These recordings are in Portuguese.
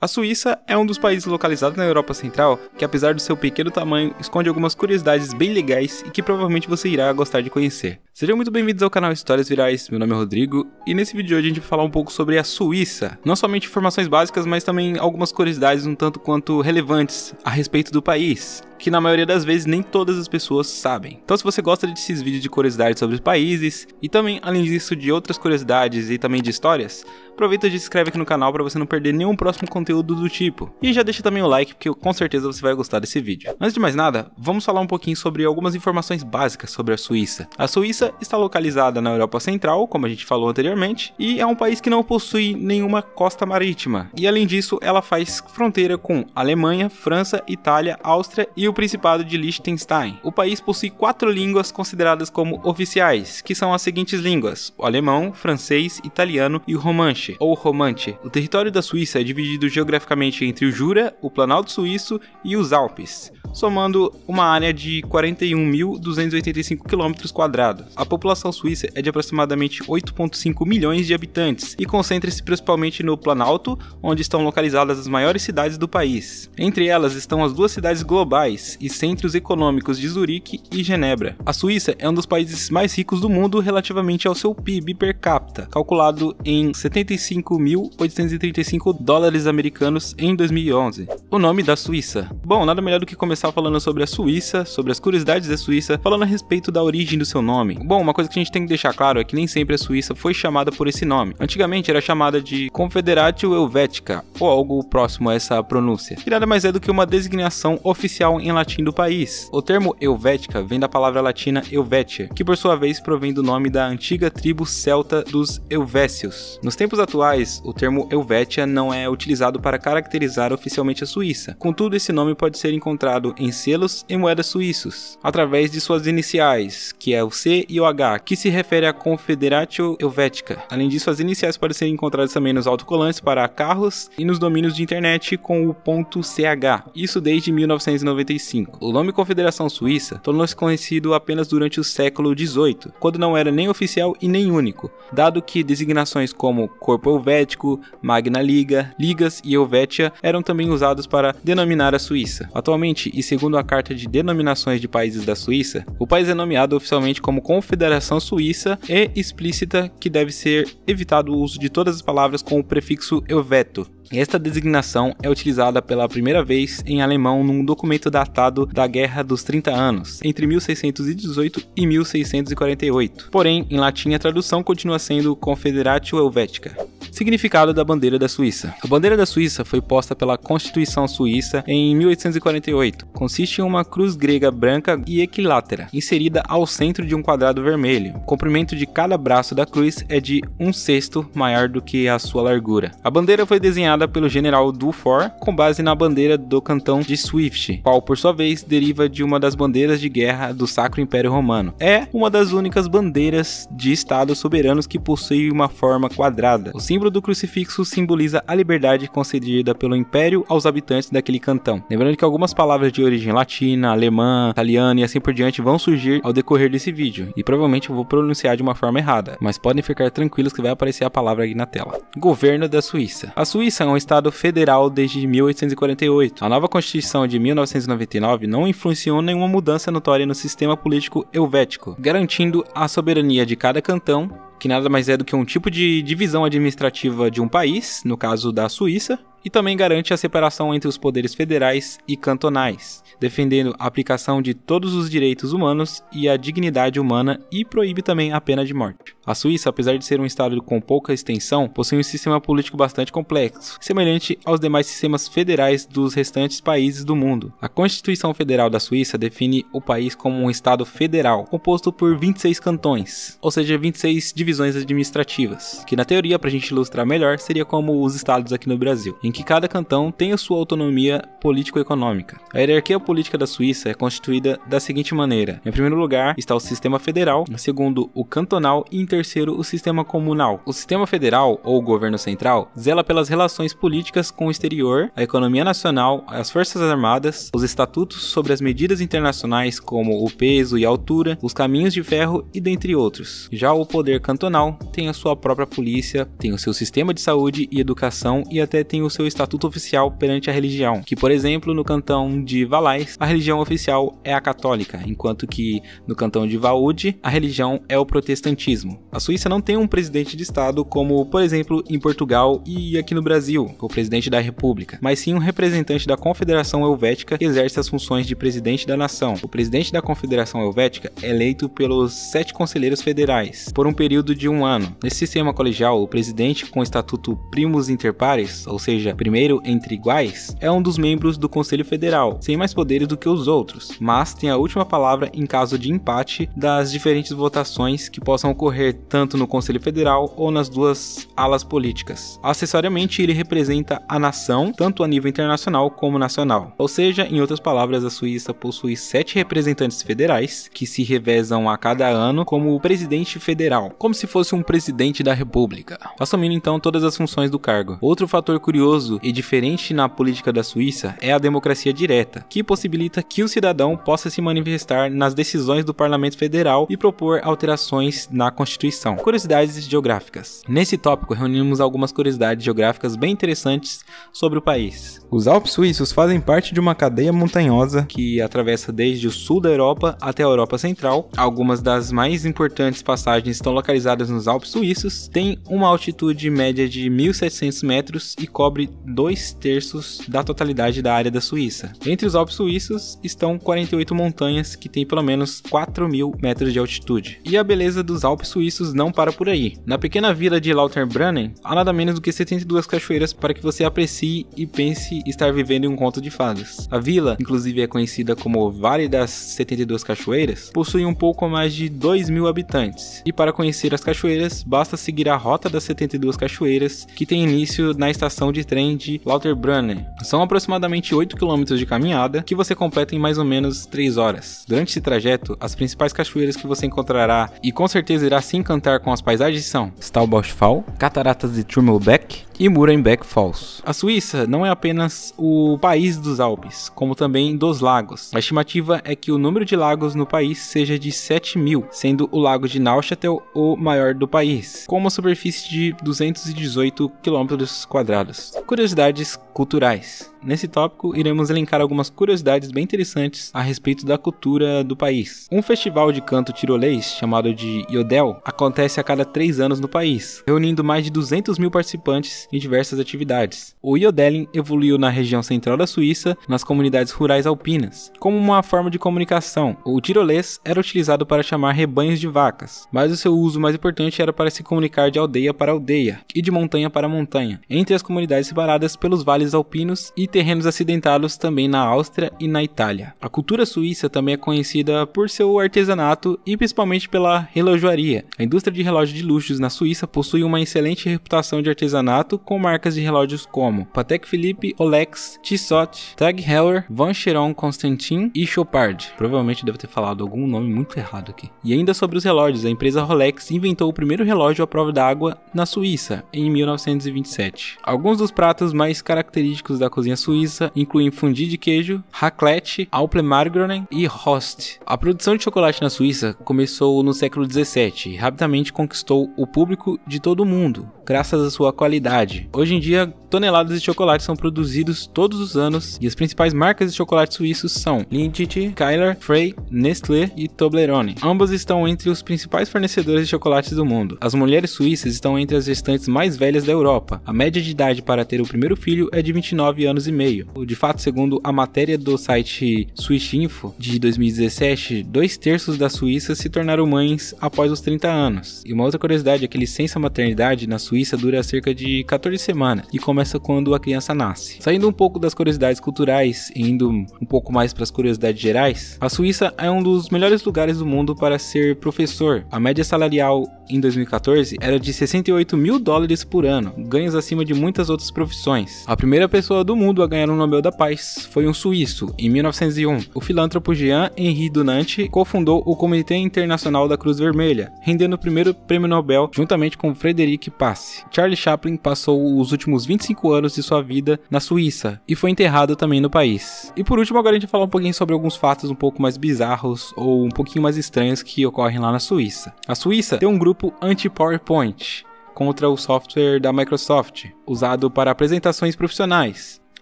A Suíça é um dos países localizados na Europa Central que, apesar do seu pequeno tamanho, esconde algumas curiosidades bem legais e que provavelmente você irá gostar de conhecer. Sejam muito bem-vindos ao canal Histórias Virais, meu nome é Rodrigo, e nesse vídeo de hoje a gente vai falar um pouco sobre a Suíça. Não somente informações básicas, mas também algumas curiosidades um tanto quanto relevantes a respeito do país, que na maioria das vezes nem todas as pessoas sabem. Então se você gosta desses vídeos de curiosidades sobre os países, e também, além disso, de outras curiosidades e também de histórias, aproveita e se inscreve aqui no canal para você não perder nenhum próximo conteúdo do tipo. E já deixa também o like, porque com certeza você vai gostar desse vídeo. Antes de mais nada, vamos falar um pouquinho sobre algumas informações básicas sobre a Suíça. A Suíça está localizada na Europa Central, como a gente falou anteriormente, e é um país que não possui nenhuma costa marítima. E além disso, ela faz fronteira com Alemanha, França, Itália, Áustria e o Principado de Liechtenstein. O país possui 4 línguas consideradas como oficiais, que são as seguintes línguas: o alemão, francês, italiano e o romanche, ou romance. O território da Suíça é dividido geograficamente entre o Jura, o Planalto Suíço e os Alpes, somando uma área de 41.285 km². A população suíça é de aproximadamente 8,5 milhões de habitantes e concentra-se principalmente no Planalto, onde estão localizadas as maiores cidades do país. Entre elas estão as duas cidades globais e centros econômicos de Zurique e Genebra. A Suíça é um dos países mais ricos do mundo relativamente ao seu PIB per capita, calculado em 75.835 dólares americanos em 2011. O nome da Suíça. Bom, nada melhor do que começar falando sobre a Suíça, sobre as curiosidades da Suíça, falando a respeito da origem do seu nome. Bom, uma coisa que a gente tem que deixar claro é que nem sempre a Suíça foi chamada por esse nome. Antigamente era chamada de Confederatio Helvetica, ou algo próximo a essa pronúncia, que nada mais é do que uma designação oficial em latim do país. O termo Helvética vem da palavra latina Helvetia, que por sua vez provém do nome da antiga tribo celta dos Helvécios. Nos tempos atuais, o termo Helvétia não é utilizado para caracterizar oficialmente a Suíça. Contudo, esse nome pode ser encontrado em selos e moedas suíços, através de suas iniciais, que é o C e o H, que se refere à Confederatio Helvetica. Além disso, as iniciais podem ser encontradas também nos autocolantes para carros e nos domínios de internet com o .ch, isso desde 1995. O nome Confederação Suíça tornou-se conhecido apenas durante o século XVIII, quando não era nem oficial e nem único, dado que designações como Corpo Helvético, Magna Liga, Ligas e Helvetia eram também usados para denominar a Suíça. Atualmente, e segundo a Carta de Denominações de Países da Suíça, o país é nomeado oficialmente como Confederação Suíça e explícita que deve ser evitado o uso de todas as palavras com o prefixo Helveto. Esta designação é utilizada pela primeira vez em alemão num documento datado da Guerra dos 30 Anos, entre 1618 e 1648. Porém, em latim a tradução continua sendo Confederatio Helvetica. Significado da bandeira da Suíça. A bandeira da Suíça foi posta pela Constituição Suíça em 1848. Consiste em uma cruz grega branca e equilátera, inserida ao centro de um quadrado vermelho. O comprimento de cada braço da cruz é de 1/6 maior do que a sua largura. A bandeira foi desenhada pelo general Dufour com base na bandeira do cantão de Swift, qual por sua vez deriva de uma das bandeiras de guerra do Sacro Império Romano. É uma das únicas bandeiras de estados soberanos que possui uma forma quadrada. O símbolo do crucifixo simboliza a liberdade concedida pelo Império aos habitantes daquele cantão. Lembrando que algumas palavras de origem latina, alemã, italiana e assim por diante vão surgir ao decorrer desse vídeo, e provavelmente eu vou pronunciar de uma forma errada, mas podem ficar tranquilos que vai aparecer a palavra aqui na tela. Governo da Suíça. A Suíça é um estado federal desde 1848. A nova Constituição de 1999 não influenciou nenhuma mudança notória no sistema político helvético, garantindo a soberania de cada cantão, que nada mais é do que um tipo de divisão administrativa de um país, no caso da Suíça, e também garante a separação entre os poderes federais e cantonais, defendendo a aplicação de todos os direitos humanos e a dignidade humana, e proíbe também a pena de morte. A Suíça, apesar de ser um estado com pouca extensão, possui um sistema político bastante complexo, semelhante aos demais sistemas federais dos restantes países do mundo. A Constituição Federal da Suíça define o país como um estado federal, composto por 26 cantões, ou seja, 26 divisões administrativas, que na teoria, para a gente ilustrar melhor, seria como os estados aqui no Brasil, em que cada cantão tem a sua autonomia político-econômica. A hierarquia política da Suíça é constituída da seguinte maneira: em primeiro lugar está o sistema federal, em segundo o cantonal e em terceiro o sistema comunal. O sistema federal, ou governo central, zela pelas relações políticas com o exterior, a economia nacional, as forças armadas, os estatutos sobre as medidas internacionais como o peso e altura, os caminhos de ferro e dentre outros. Já o poder cantonal tem a sua própria polícia, tem o seu sistema de saúde e educação e até tem o seu estatuto oficial perante a religião, que por exemplo no cantão de Valais a religião oficial é a católica, enquanto que no cantão de Vaud a religião é o protestantismo. A Suíça não tem um presidente de estado como por exemplo em Portugal e aqui no Brasil, o presidente da República, mas sim um representante da Confederação Helvética que exerce as funções de presidente da nação. O presidente da Confederação Helvética é eleito pelos 7 conselheiros federais por um período de 1 ano. Nesse sistema colegial, o presidente com estatuto primus inter pares, ou seja, primeiro entre iguais, é um dos membros do Conselho Federal, sem mais poderes do que os outros, mas tem a última palavra em caso de empate das diferentes votações que possam ocorrer tanto no Conselho Federal ou nas duas alas políticas. Acessoriamente, ele representa a nação, tanto a nível internacional como nacional. Ou seja, em outras palavras, a Suíça possui 7 representantes federais, que se revezam a cada ano como o presidente federal, como se fosse um presidente da república, assumindo então todas as funções do cargo. Outro fator curioso e diferente na política da Suíça é a democracia direta, que possibilita que o cidadão possa se manifestar nas decisões do Parlamento Federal e propor alterações na Constituição. Curiosidades geográficas. Nesse tópico reunimos algumas curiosidades geográficas bem interessantes sobre o país. Os Alpes suíços fazem parte de uma cadeia montanhosa que atravessa desde o sul da Europa até a Europa Central. Algumas das mais importantes passagens estão localizadas nos Alpes suíços, tem uma altitude média de 1.700 metros e cobre 2/3 da totalidade da área da Suíça. Entre os Alpes suíços estão 48 montanhas que têm pelo menos 4.000 metros de altitude. E a beleza dos Alpes suíços não para por aí. Na pequena vila de Lauterbrunnen, há nada menos do que 72 cachoeiras para que você aprecie e pense estar vivendo em um conto de fadas. A vila, inclusive é conhecida como Vale das 72 Cachoeiras, possui um pouco mais de 2.000 habitantes. E para conhecer as cachoeiras, basta seguir a Rota das 72 Cachoeiras, que tem início na estação de trem de Lauterbrunnen. São aproximadamente 8 km de caminhada, que você completa em mais ou menos 3 horas. Durante esse trajeto, as principais cachoeiras que você encontrará e com certeza irá se encantar com as paisagens são Staubachfall, Cataratas de Trummelbeck e Murenbeck Falls. A Suíça não é apenas o país dos Alpes, como também dos lagos. A estimativa é que o número de lagos no país seja de 7.000, sendo o lago de Neuchâtel o maior do país, com uma superfície de 218 km². Curiosidades culturais. Nesse tópico, iremos elencar algumas curiosidades bem interessantes a respeito da cultura do país. Um festival de canto tirolês, chamado de Yodel, acontece a cada 3 anos no país, reunindo mais de 200.000 participantes em diversas atividades. O Yodeling evoluiu na região central da Suíça, nas comunidades rurais alpinas. Como uma forma de comunicação, o tirolês era utilizado para chamar rebanhos de vacas, mas o seu uso mais importante era para se comunicar de aldeia para aldeia e de montanha para montanha, entre as comunidades separadas pelos vales alpinos e terrenos acidentados também na Áustria e na Itália. A cultura suíça também é conhecida por seu artesanato e principalmente pela relojoaria. A indústria de relógios de luxos na Suíça possui uma excelente reputação de artesanato com marcas de relógios como Patek Philippe, Rolex, Tissot, Tag Heuer, Vacheron Constantin e Chopard. Provavelmente devo ter falado algum nome muito errado aqui. E ainda sobre os relógios, a empresa Rolex inventou o primeiro relógio à prova d'água na Suíça em 1927. Alguns dos pratos mais característicos da cozinha suíça incluem fondue de queijo, raclette, Apfelmargarin e Rost. A produção de chocolate na Suíça começou no século XVII e rapidamente conquistou o público de todo o mundo, graças à sua qualidade. Hoje em dia, toneladas de chocolate são produzidos todos os anos e as principais marcas de chocolate suíços são Lindt, Keller, Frey, Nestlé e Toblerone. Ambas estão entre os principais fornecedores de chocolates do mundo. As mulheres suíças estão entre as gestantes mais velhas da Europa. A média de idade para ter o primeiro filho é de 29 anos e meio. De fato, segundo a matéria do site Swissinfo de 2017, 2/3 da Suíça se tornaram mães após os 30 anos. E uma outra curiosidade é que a licença maternidade na Suíça dura cerca de 14 semanas e começa quando a criança nasce. Saindo um pouco das curiosidades culturais e indo um pouco mais para as curiosidades gerais, a Suíça é um dos melhores lugares do mundo para ser professor. A média salarial em 2014 era de $68.000 por ano, ganhos acima de muitas outras profissões. A primeira pessoa do mundo a ganhar um Nobel da Paz foi um suíço, em 1901. O filântropo Jean-Henri Dunant cofundou o Comitê Internacional da Cruz Vermelha, rendendo o primeiro prêmio Nobel juntamente com Frederic Passe. Charlie Chaplin passou os últimos 25 anos de sua vida na Suíça e foi enterrado também no país. E por último, agora a gente vai falar um pouquinho sobre alguns fatos um pouco mais bizarros ou um pouquinho mais estranhos que ocorrem lá na Suíça. A Suíça tem um grupo anti-PowerPoint, contra o software da Microsoft, usado para apresentações profissionais.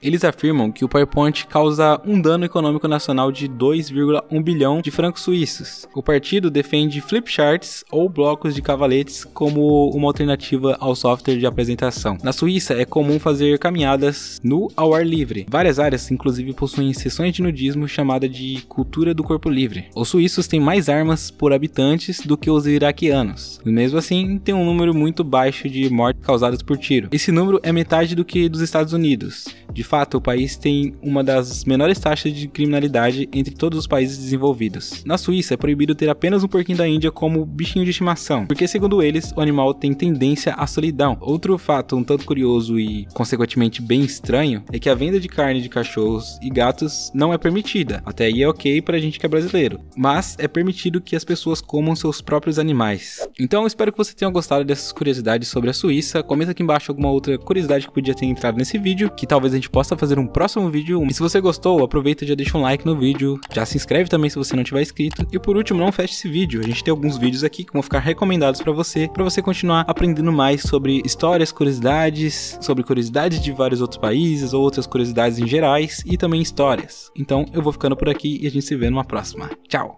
Eles afirmam que o PowerPoint causa um dano econômico nacional de 2,1 bilhão de francos suíços. O partido defende flipcharts ou blocos de cavaletes como uma alternativa ao software de apresentação. Na Suíça é comum fazer caminhadas nu ao ar livre. Várias áreas inclusive possuem seções de nudismo chamada de cultura do corpo livre. Os suíços têm mais armas por habitantes do que os iraquianos. Mesmo assim, tem um número muito baixo de mortes causadas por tiro. Esse número é metade do que dos Estados Unidos. De fato, o país tem uma das menores taxas de criminalidade entre todos os países desenvolvidos. Na Suíça, é proibido ter apenas um porquinho da Índia como bichinho de estimação, porque segundo eles, o animal tem tendência à solidão. Outro fato um tanto curioso e, consequentemente, bem estranho, é que a venda de carne de cachorros e gatos não é permitida. Até aí é ok pra gente que é brasileiro, mas é permitido que as pessoas comam seus próprios animais. Então eu espero que você tenha gostado dessas curiosidades sobre a Suíça. Comenta aqui embaixo alguma outra curiosidade que podia ter entrado nesse vídeo, que talvez a gente possa fazer um próximo vídeo. E se você gostou, aproveita e já deixa um like no vídeo, já se inscreve também se você não tiver inscrito. E por último, não feche esse vídeo, a gente tem alguns vídeos aqui que vão ficar recomendados para você continuar aprendendo mais sobre histórias, curiosidades, sobre curiosidades de vários outros países ou outras curiosidades em gerais e também histórias. Então eu vou ficando por aqui e a gente se vê numa próxima. Tchau!